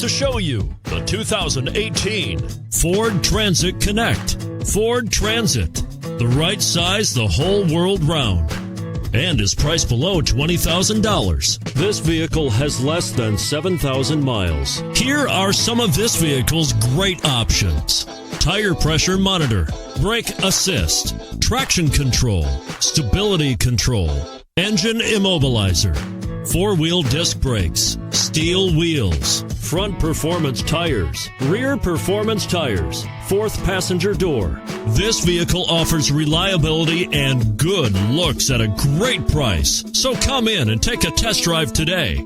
To show you the 2018 Ford Transit Connect. Ford Transit, the right size the whole world round, and is priced below $20,000. This vehicle has less than 7,000 miles. Here are some of this vehicle's great options: tire pressure monitor, brake assist, traction control, stability control, engine immobilizer, four-wheel disc brakes, steel wheels, front performance tires, rear performance tires, fourth passenger door. This vehicle offers reliability and good looks at a great price. So come in and take a test drive today.